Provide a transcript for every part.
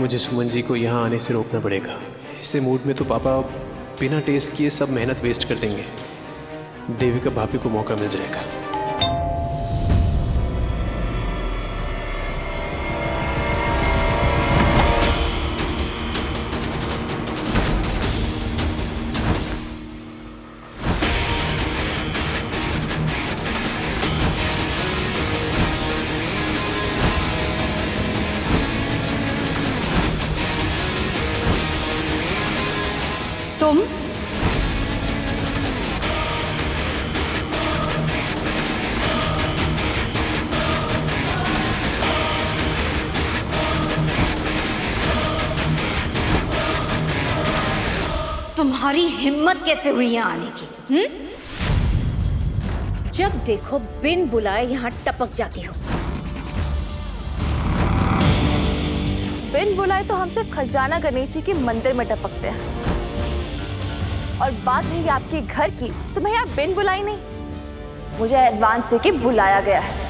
मुझे सुमन जी को यहाँ आने से रोकना पड़ेगा। ऐसे मूड में तो पापा बिना टेस्ट किए सब मेहनत वेस्ट कर देंगे। देविका भाभी को मौका मिल जाएगा। तुम तुम्हारी हिम्मत कैसे हुई यहाँ आने की? जब देखो बिन बुलाए यहाँ टपक जाती हो। बिन बुलाए तो हम सिर्फ खजाना गणेश के मंदिर में टपकते हैं, और बात रही आपके घर की, तो मैं यहाँ बिन बुलाई नहीं, मुझे एडवांस देके बुलाया गया है।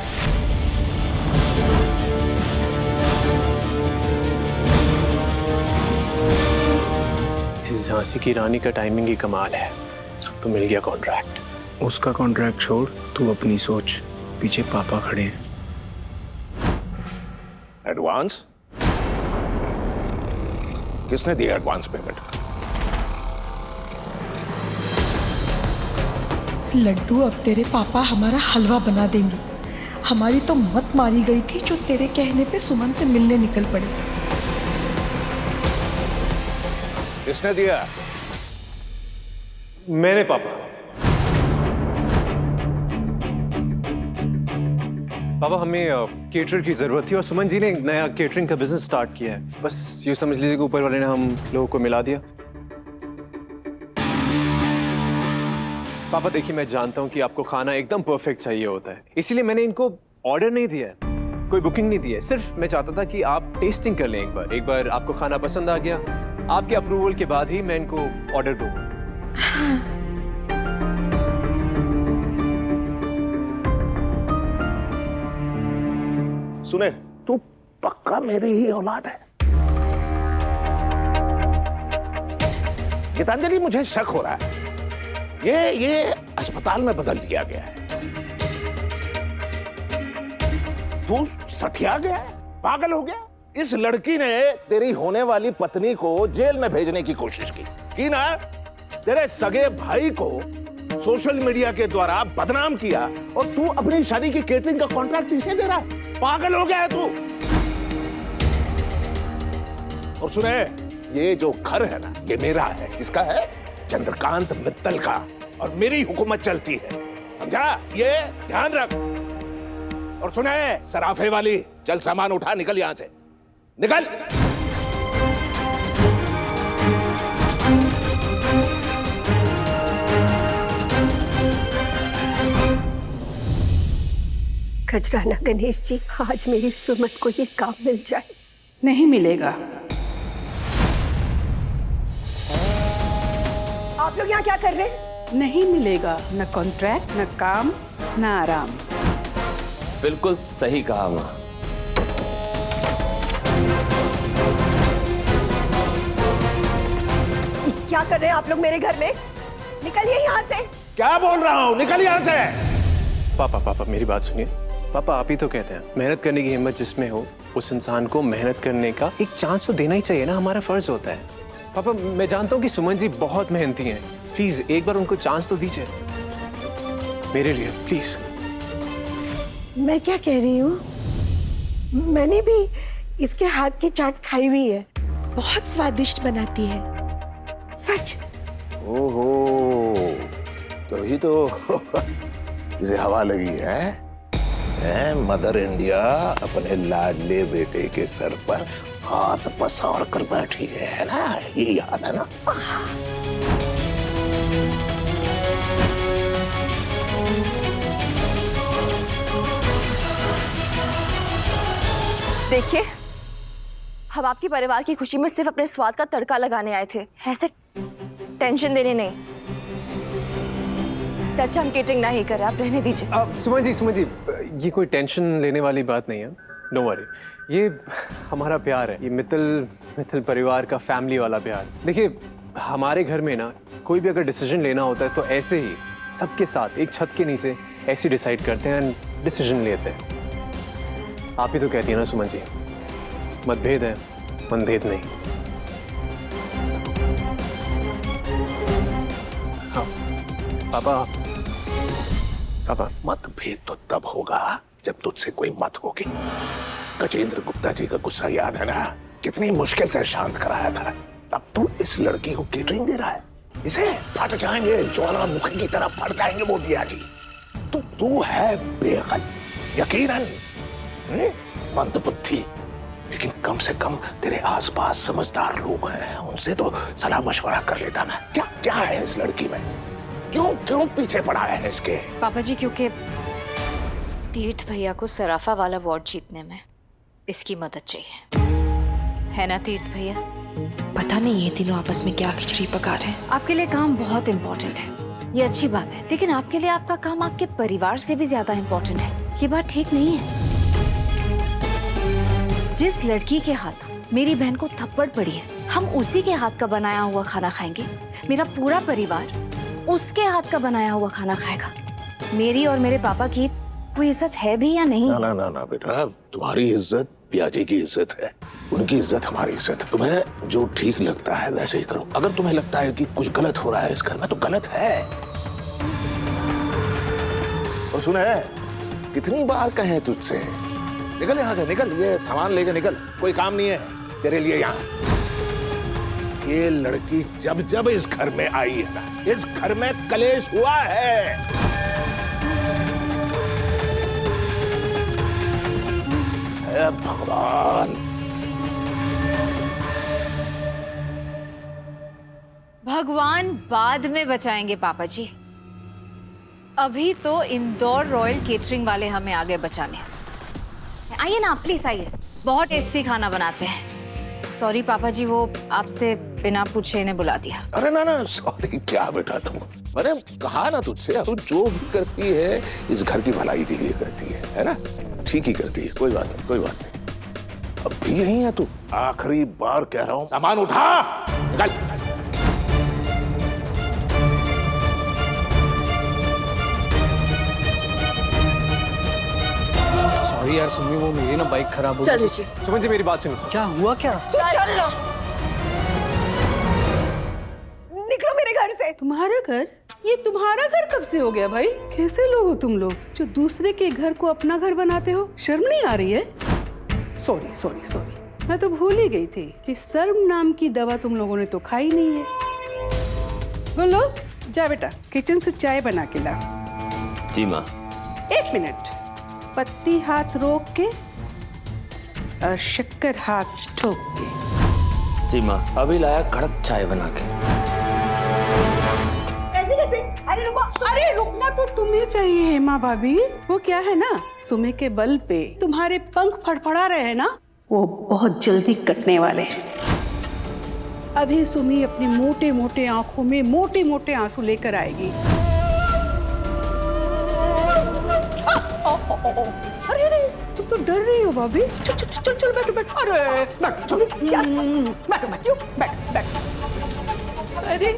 इस झांसी की रानी का टाइमिंग ही कमाल है। तो मिल गया कॉन्ट्रैक्ट। उसका कॉन्ट्रैक्ट छोड़, तू अपनी सोच। पीछे पापा खड़े हैं। एडवांस? किसने दिया एडवांस पेमेंट? लड्डू, अब तेरे पापा हमारा हलवा बना देंगे। हमारी तो मत मारी गई थी जो तेरे कहने पे सुमन से मिलने निकल पड़े। किसने दिया? मैंने पापा। पापा हमें केटरर की जरूरत थी और सुमन जी ने एक नया केटरिंग का बिजनेस स्टार्ट किया है। बस यूँ समझ लीजिए कि ऊपर वाले ने हम लोगों को मिला दिया। पापा देखिए, मैं जानता हूँ कि आपको खाना एकदम परफेक्ट चाहिए होता है, इसीलिए मैंने इनको ऑर्डर नहीं दिया है, कोई बुकिंग नहीं दी है। सिर्फ मैं चाहता था कि आप टेस्टिंग कर लें एक बार आपको खाना पसंद आ गया, आपके अप्रूवल के बाद ही मैं इनको ऑर्डर दूंगा। सुने, तू पक्का मेरी ही औलाद है। गीतांजलि, मुझे शक हो रहा है ये अस्पताल में बदल दिया गया है। तू सठिया गया है, पागल हो गया। इस लड़की ने तेरी होने वाली पत्नी को जेल में भेजने की कोशिश की ना? तेरे सगे भाई को सोशल मीडिया के द्वारा बदनाम किया, और तू अपनी शादी की केटरिंग का कॉन्ट्रैक्ट इसे दे रहा है? पागल हो गया है तू। और सुने, ये जो घर है ना, ये मेरा है। किसका है? चंद्रकांत मित्तल का, और मेरी हुकूमत चलती है, समझा? ये ध्यान रख। और सुने सराफे वाली, चल सामान उठा, निकल यहां से, निकल। खजराना गणेश जी, आज मेरी सुमन को ये काम मिल जाए। नहीं मिलेगा। आप लोग यहाँ क्या कर रहे हैं? नहीं मिलेगा, न कॉन्ट्रैक्ट, न काम, न आराम। बिल्कुल सही कहा माँ। क्या कर रहे हैं आप लोग मेरे घर में? निकलिए यहाँ से। क्या बोल रहा हूं? निकल यहां से। पापा मेरी बात सुनिए। पापा आप ही तो कहते हैं मेहनत करने की हिम्मत जिसमें हो, उस इंसान को मेहनत करने का एक चांस तो देना ही चाहिए ना, हमारा फर्ज होता है। पापा मैं जानता हूँ कि सुमन जी बहुत मेहनती हैं, प्लीज एक बार उनको चांस तो दीजिए मेरे लिए, प्लीज। मैं क्या कह रही हूँ, मैंने भी इसके हाथ की चाट खाई हुई है, बहुत स्वादिष्ट बनाती है, सच। ओहो, तभी तो इसे हवा लगी है। मदर इंडिया अपने लाडले बेटे के सर पर हाथ पसार कर बैठी है ना, ये याद है ना? देखिए, हम आपके परिवार की खुशी में सिर्फ अपने स्वाद का तड़का लगाने आए थे, ऐसे टेंशन देने नहीं। सच हम केटरिंग नहीं कर रहे, आप रहने दीजिए। सुमन जी, ये कोई टेंशन लेने वाली बात नहीं है। नो वरी, ये हमारा प्यार है, ये मित्तल परिवार का फैमिली वाला प्यार। देखिए हमारे घर में ना कोई भी अगर डिसीजन लेना होता है तो ऐसे ही सबके साथ एक छत के नीचे ऐसे डिसाइड करते हैं एंड डिसीजन लेते हैं। आप ही तो कहती है ना सुमन जी, मतभेद है मनभेद नहीं। हाँ पापा मतभेद तो तब होगा जब तुझसे कोई मत होगी। गजेंद्र गुप्ता जी का गुस्सा याद है ना, कितनी मुश्किल से शांत कराया था। तब तू इस लड़की को केटरिंग दे रहा है, इसे फट जाएंगे ज्वालामुखी की तरह फट जाएंगे वो दिया जी। तो तू है बेअकल यकीनन, मंदबुद्धि, लेकिन कम से कम तेरे आसपास समझदार लोग हैं, उनसे तो सलाह मशवरा कर लेता ना। क्या क्या है इस लड़की में, क्यों पीछे पड़ा है इसके? पापा जी क्योंकि तीर्थ भैया को सराफा वाला वार्ड जीतने में इसकी मदद चाहिए, है ना तीर्थ भैया? पता नहीं ये तीनों आपस में क्या खिचड़ी पका रहे हैं। आपके लिए काम बहुत इम्पोर्टेंट है, ये अच्छी बात है, लेकिन आपके लिए आपका काम आपके परिवार से भी ज्यादा इम्पोर्टेंट है। ये बात ठीक नहीं है। जिस लड़की के हाथ मेरी बहन को थप्पड़ पड़ी है, हम उसी के हाथ का बनाया हुआ खाना खाएंगे। मेरा पूरा परिवार उसके हाथ का बनाया हुआ खाना खाएगा। मेरी और मेरे पापा की कोई इज्जत है भी या नहीं? ना ना ना बेटा, तुम्हारी इज्जत पियाजी की इज्जत है, उनकी इज्जत हमारी इज्जत है। तुम्हें जो ठीक लगता है वैसे ही करो। अगर तुम्हें लगता है कि कुछ गलत हो रहा है इस घर में तो गलत है। और सुने, कितनी बार कहे तुझसे, निकल यहाँ से, निकल, ये सामान लेके निकल, कोई काम नहीं है तेरे लिए यहाँ। ये लड़की जब इस घर में आई है ना, इस घर में कलेश हुआ है। हे भगवान, भगवान बाद में बचाएंगे पापा जी, अभी तो इंदौर रॉयल केटरिंग वाले हमें आगे बचाने। आइए ना प्लीज आइए, बहुत टेस्टी खाना बनाते हैं। सॉरी पापा जी, वो आपसे बिना पूछे इन्हें बुला दिया। अरे ना ना सॉरी क्या बेटा, तुम, मैंने कहा ना तुझसे, तू जो भी करती है इस घर की भलाई के लिए करती है ना? ठीक ही करती है, कोई बात नहीं, कोई बात नहीं। अब भी यही है तू, आखिरी बार कह रहा हूं, सामान उठा, निकल। सॉरी यार सुमी, वो मेरी ना बाइक खराब हो चल गई। सुमन जी मेरी बात सुनिए। क्या हुआ क्या? चल लो, निकलो मेरे घर से। तुम्हारा घर? ये तुम्हारा घर कब से हो गया भाई? कैसे लोग हो तुम लोग जो दूसरे के घर को अपना घर बनाते हो? शर्म नहीं आ रही है? सॉरी सॉरी सॉरी, मैं तो भूल ही गई थी कि शर्म नाम की दवा तुम लोगों ने तो खाई नहीं है। बोलो, जा बेटा किचन से चाय बना के ला। जी माँ। 1 मिनट, पत्ती हाथ रोक के और शक्कर हाथ ठोक के। जी माँ, अभी लाया कड़क चाय बना के। ऐसे कैसे? अरे रुकना तो तुम्हें चाहिए हेमा भाभी। वो क्या है ना, सुमे के बल पे तुम्हारे पंख फड़फड़ा रहे हैं ना, वो बहुत जल्दी कटने वाले हैं। अभी सुमी अपनी मोटे मोटे आंखों में मोटे मोटे आंसू लेकर आएगी। अरे अरे, तुम तो डर रही हो भाभी। चल चल चल चल, बैठो बैठो। अरे बैठो, बैठो बैठो, बैठो। अरे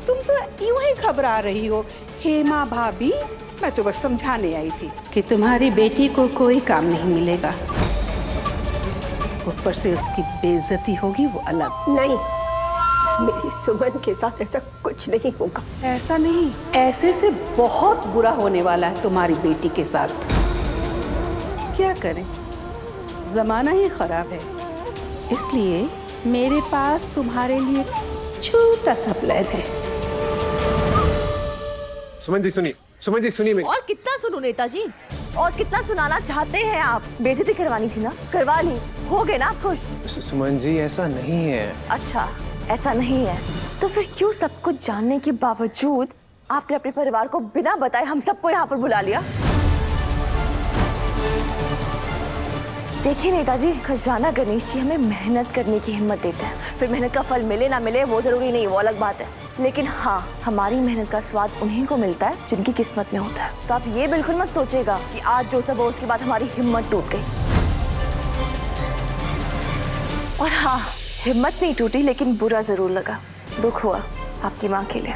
तुम तो यूं ही घबरा रही हो हेमा भाभी। मैं तो बस समझाने आई थी कि तुम्हारी बेटी को कोई काम नहीं मिलेगा, ऊपर से उसकी बेइज्जती होगी वो अलग। नहीं, मेरी सुमन के साथ ऐसा कुछ नहीं होगा। ऐसा नहीं, ऐसे से बहुत बुरा होने वाला है तुम्हारी बेटी के साथ। क्या करें, जमाना ही खराब है, इसलिए मेरे पास तुम्हारे लिए छोटा सा प्लान है। सुमन जी सुनिए, सुमन जी सुनिए मेरी। और कितना सुनूं नेताजी, और कितना सुनाना चाहते हैं आप? बेइज्जती करवानी थी ना, करवा ली, हो गए ना आप खुश? सुमन जी ऐसा नहीं है। अच्छा ऐसा नहीं है तो फिर क्यों सब कुछ जानने के बावजूद आपने अपने परिवार को बिना बताए हम सबको यहाँ पर बुला लिया? देखिए नेताजी, खजाना गणेश जी हमें मेहनत करने की हिम्मत देते हैं। फिर मेहनत का फल मिले ना मिले वो जरूरी नहीं, वो अलग बात है, लेकिन हाँ हमारी मेहनत का स्वाद उन्हीं को मिलता है जिनकी किस्मत में होता है। तो आप ये बिल्कुल मत सोचिएगा कि आज जो सब हो उसके बाद हमारी हिम्मत टूट गई। और हाँ, हिम्मत नहीं टूटी लेकिन बुरा जरूर लगा, दुख हुआ आपकी माँ के लिए।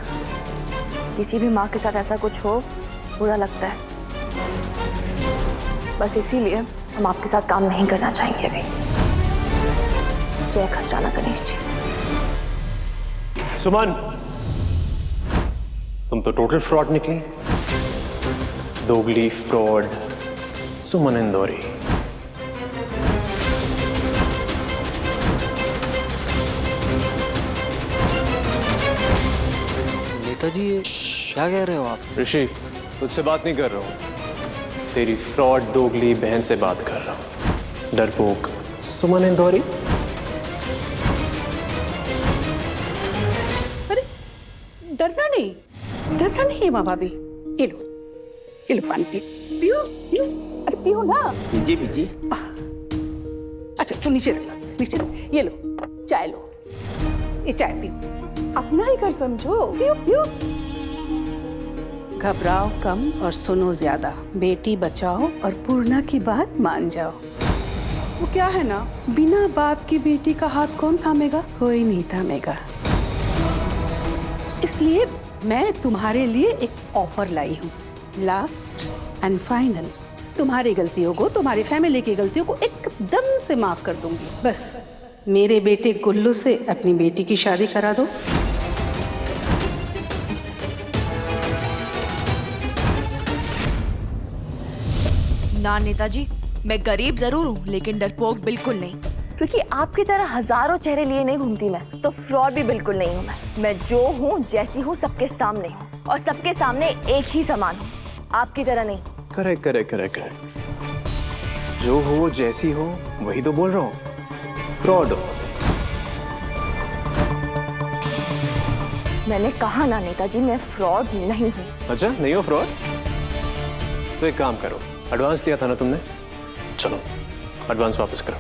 किसी भी माँ के साथ ऐसा कुछ हो बुरा लगता है। बस इसीलिए हम आपके साथ काम नहीं करना चाहेंगे अभी। जय खजाना गणेश जी। सुमन, तुम तो टोटल फ्रॉड निकली। दोगली फ्रॉड सुमन इंदौरी। नेताजी ये क्या कह रहे हो आप? ऋषि, तुझसे बात नहीं कर रहा हूं, तेरी फ्रॉड दोगली बहन से बात कर रहा हूं। डरपोक सुमन इंदौरी। अरे डरना नहीं माँ भाभी। ये लो पानी पियो पियो। अरे पियो ना। पीजिए पीजिए। अच्छा तू नीचे रख, ये लो चाय लो, ये चाय पियो, अपना ही घर समझो, पियो पियो। घबराओ कम और सुनो ज्यादा, बेटी बचाओ और पूर्णा की बात मान जाओ। वो क्या है ना, बिना बाप की बेटी का हाथ कौन थामेगा? कोई नहीं थामेगा। इसलिए मैं तुम्हारे लिए एक ऑफर लाई हूँ, लास्ट एंड फाइनल। तुम्हारी गलतियों को, तुम्हारी फैमिली की गलतियों को एकदम से माफ कर दूंगी। बस मेरे बेटे गुल्लू से अपनी बेटी की शादी करा दो। ना नेताजी, मैं गरीब जरूर हूँ लेकिन डरपोक बिल्कुल नहीं। क्योंकि आपकी तरह हजारों चेहरे लिए नहीं घूमती मैं, तो फ्रॉड भी बिल्कुल नहीं हूँ मैं जो हूँ, जैसी हूँ, सबके सामने हूँ और सबके सामने एक ही समान हूँ, आपकी तरह नहीं। Correct correct correct correct. जो हो जैसी हो वही तो बोल रहा हूँ। फ्रॉड हो। मैंने कहा ना नेताजी, मैं फ्रॉड नहीं हूँ। अच्छा नहीं हो फ्रॉड? तो एक काम करो, एडवांस दिया था ना तुमने, चलो एडवांस वापस करो।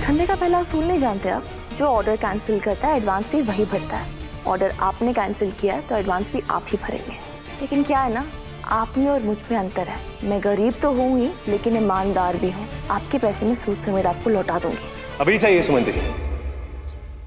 धंधे का पहला असूल नहीं जानते आप? जो ऑर्डर कैंसिल करता है एडवांस भी वही भरता है। ऑर्डर आपने कैंसिल किया है तो एडवांस भी आप ही भरेंगे। लेकिन क्या है ना, आप में और मुझ में अंतर है। मैं गरीब तो हूँ ही लेकिन ईमानदार भी हूँ। आपके पैसे में सूद समेत आपको लौटा दूंगी। अभी चाहिए सुमन जी।